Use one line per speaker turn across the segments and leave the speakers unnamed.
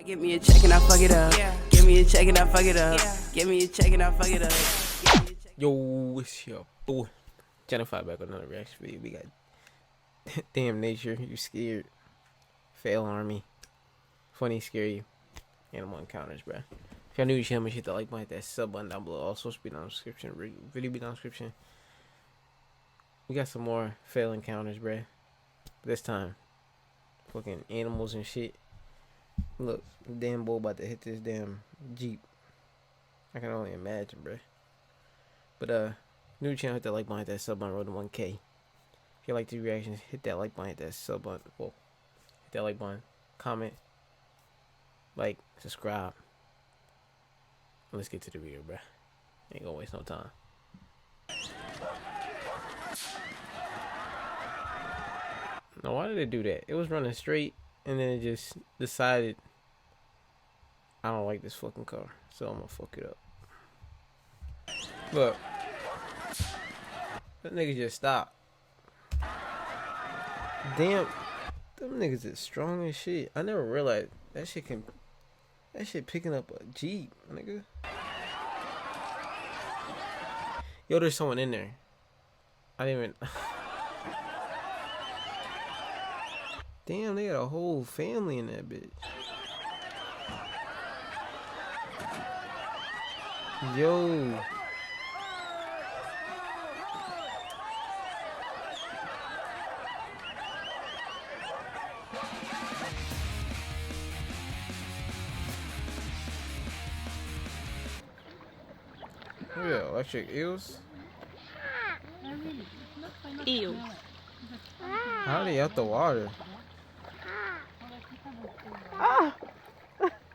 Give me a check and I fuck it up. Yeah. Give me a check and I fuck it up. Yeah. Give me a check and I fuck it up.
Yo, it's your boy. Jennifer back with another reaction video. We got Damn Nature, You Scared, Failarmy, Funny, Scary, Animal Encounters, bruh. If y'all new to the channel, hit that like button, hit that sub button down below. Also, be down in the description. Video be down in the description. We got some more fail encounters, bruh. This time, fucking animals and shit. Look, damn boy about to hit this damn Jeep. I can only imagine, bruh. But new to the channel, hit that like button, hit that sub button, road to 1K. If you like these reactions, hit that like button, hit that sub button. Whoa. Hit that like button, comment, like, subscribe. Let's get to the video, bruh. Ain't gonna waste no time. Now, why did it do that? It was running straight, and then it just decided, I don't like this fucking car, so I'm gonna fuck it up. Look. That nigga just stopped. Damn. Them niggas is strong as shit. I never realized that shit can... That shit picking up a Jeep, nigga. Yo, there's someone in there. I didn't even... Damn, they got a whole family in that bitch. Yo. Look at that, electric eels.
Eels.
How are they out the water?
Ah!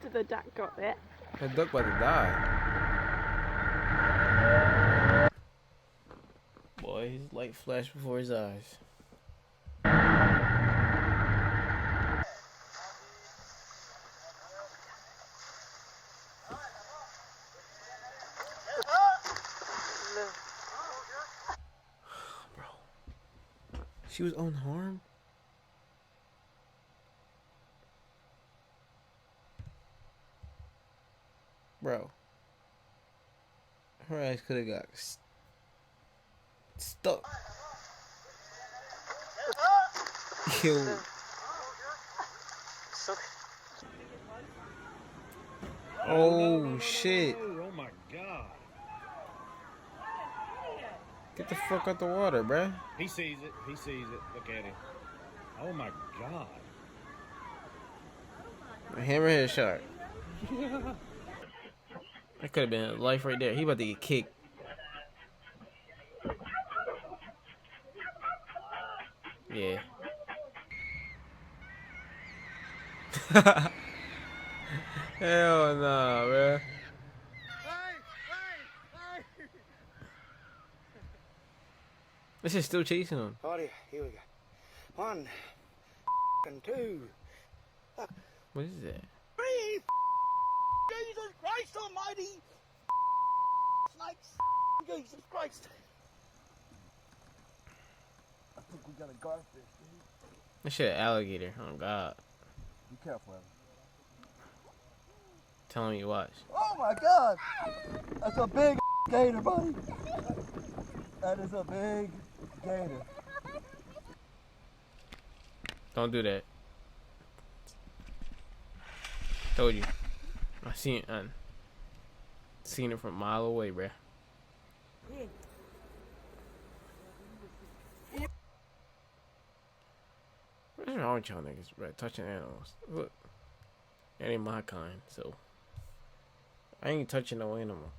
Did the duck got that?
That duck about to die. Boy, his light flashed before his eyes. Bro. She was unharmed? Bro, her ass could have got stuck. Yo. Oh shit.
Oh my god.
Get the fuck out the water, bruh.
He sees it. He sees it. Look at him. Oh my god.
A hammerhead shark. That could have been life right there. He about to get kicked. Yeah. Hell nah, bruh. This is still chasing him.
Alrighty, here we go. 1 and 2.
What is that?
3. Jesus Christ Almighty! Snakes! Jesus Christ! I think we got a garfish, dude.
That shit an alligator. Oh god.
Be careful, Evan.
Tell him you watch.
Oh my god! That's a big gator, buddy! That is a big gator.
Don't do that. Told you. I seen it from a mile away, bruh. What's wrong with y'all niggas, bruh? Touching animals. Look. That ain't my kind, so I ain't touching no animal.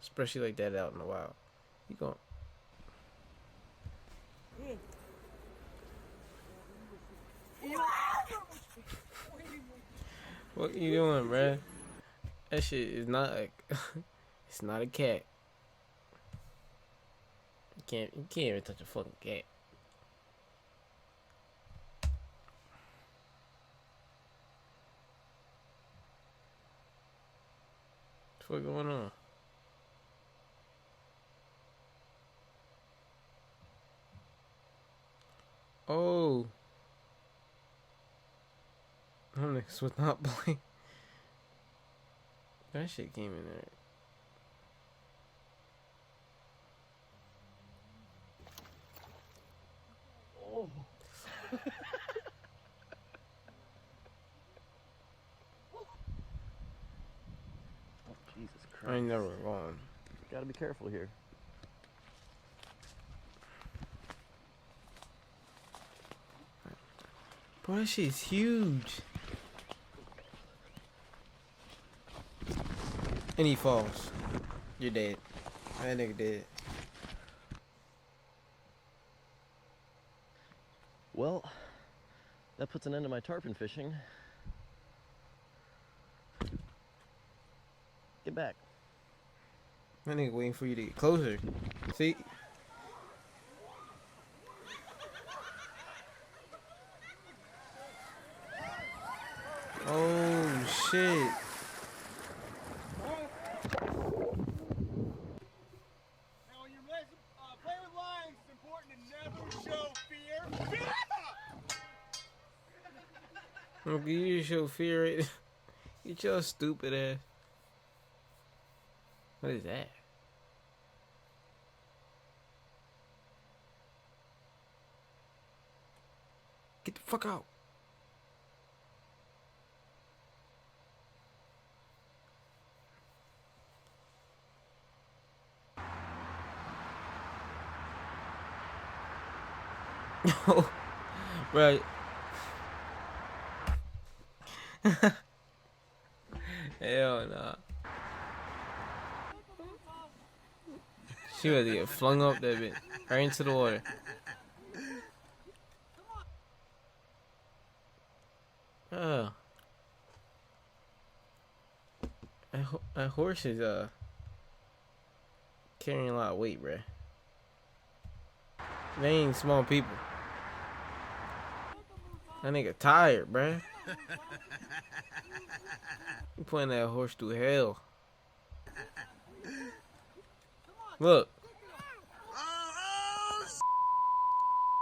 Especially like that out in the wild. You gon' What you doing, bruh? That shit is not like it's not a cat. You can't even touch a fucking cat. What's going on? Oh. Them Niggas was not playing. That shit came in there.
Oh. Jesus Christ.
I ain't never gone.
Gotta be careful here.
Bro, that shit's huge. And he falls. You're dead. That nigga dead.
Well, that puts an end to my tarpon fishing. Get back.
That nigga waiting for you to get closer. See? Oh shit.
Now, when you play with lines, it's important to never show fear.
Okay, you show fear right. Get your stupid ass. What is that? Get the fuck out. Oh, right. Hell nah. She about to get flung up that bit. Right into the water. Oh. That horse is carrying a lot of weight, bruh. They ain't small people. That nigga tired, bruh. You putting that horse through hell. Look.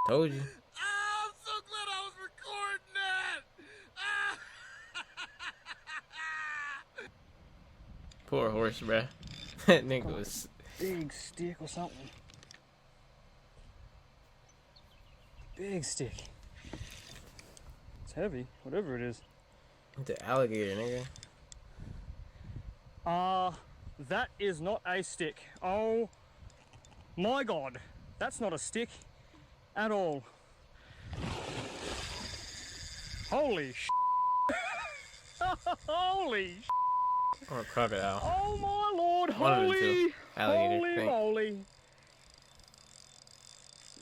Told you.
I'm so glad I was recording that.
Poor horse, bruh. That nigga was...
Big stick or something. Big stick. It's heavy, whatever it is.
The alligator, nigga.
That is not a stick. Oh my god. That's not a stick at all. Holy sh**. Holy sh**.
Or a crocodile.
Oh my lord.
One of the
Holy.
two. Alligator,
Holy
think.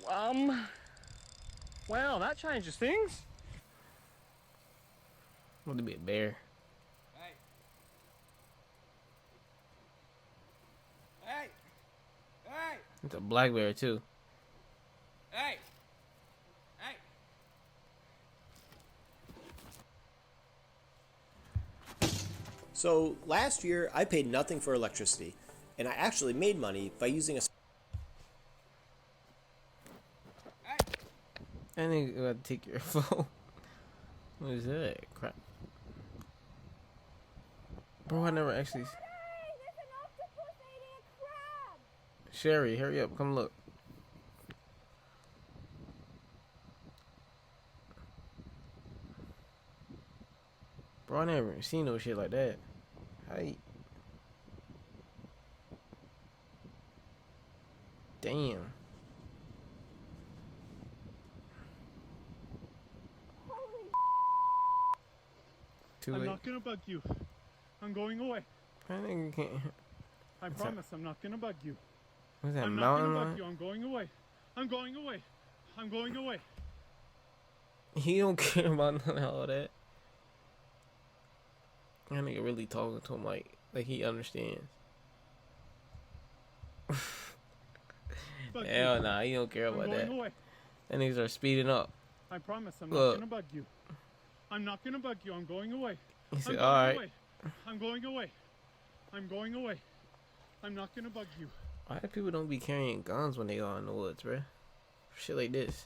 moly. Wow, that changes things.
Want to be a bear.
Hey. Hey. Hey.
It's a black bear, too.
Hey. Hey.
So last year I paid nothing for electricity, and I actually made money by using a...
That nigga gotta take your phone. What is that? Crap. Bro, I never actually... Sherry, hurry up, come look. Bro, I never seen no shit like that. Hey. Damn. Too
I'm
late.
not gonna bug you. I'm going away.
That nigga can't...
I promise I'm not gonna bug you.
What's that,
I'm not
mountain
gonna bug
lion?
you. I'm going away. I'm going away. I'm going away.
He don't care about none of all that. That nigga really talking to him like he understands.
Bug
Hell
you.
nah, he don't care
I'm
about
going
that.
away.
That niggas are speeding up.
I promise I'm
Look.
not gonna bug you. I'm not gonna bug you. I'm going away.
He
I'm
said,
going
alright.
away. I'm going away. I'm going away. I'm not gonna bug you.
Why do people don't be carrying guns when they go in the woods, bruh? Shit like this.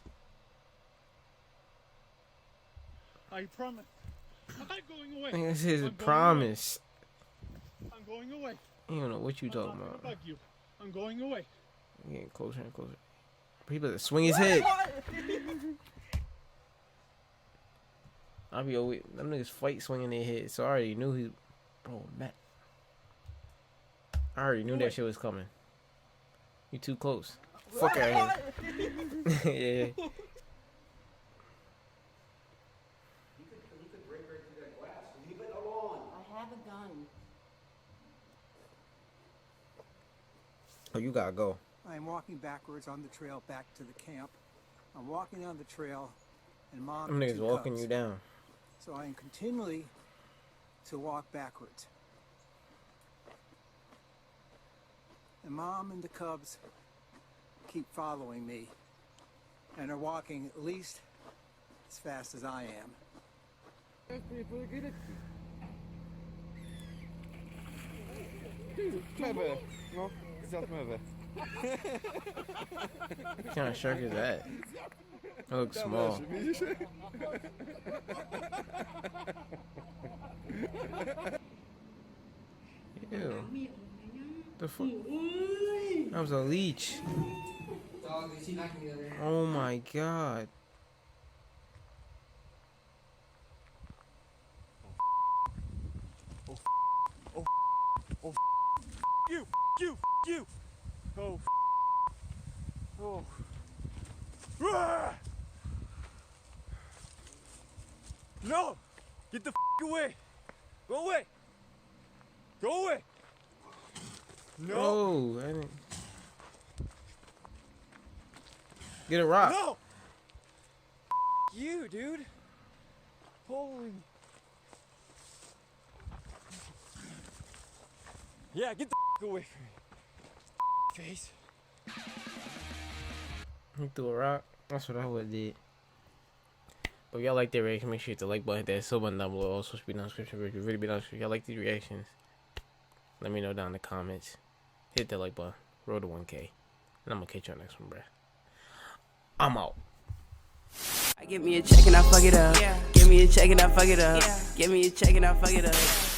I promise I'm not going away.
This is a
I'm going
promise.
away. I'm going away.
You don't know what you
I'm
talking
not
about.
gonna bug you. I'm going away.
Getting closer and closer. People that swing his head. I be always them niggas fight swinging their head, so I already knew he. Bro, Matt. I already knew that shit was coming. You too close. Fuck out of here. Yeah.
I have a gun.
Oh, you gotta go.
I'm walking backwards on the trail back to the camp. I'm walking on the trail, and Mom
Them
and
niggas
two
walking
cubs.
you down.
So I am continually to walk backwards. And Mom and the cubs keep following me and are walking at least as fast as I am.
What kind of shark is that? It looks small. Ew. The fuck? That was a leech. Oh my god.
You. Oh. Oh. Ah! No! Get the away! Go away! Go away! No!
Oh, I didn't. Get a rock.
No! You, dude! Holy. Yeah, get the away from me. Face.
He threw a rock. That's what I would have did. But if y'all like that reaction, make sure you hit the like button, hit that sub button down below. Also, speed down description. If you really be down, if y'all like these reactions, let me know down in the comments. Hit that like button. Roll to 1K. And I'm gonna catch y'all next one, bruh. I'm out.
I give me a check and I fuck it up. Give me a check and I fuck it up. Give me a check and I fuck it up.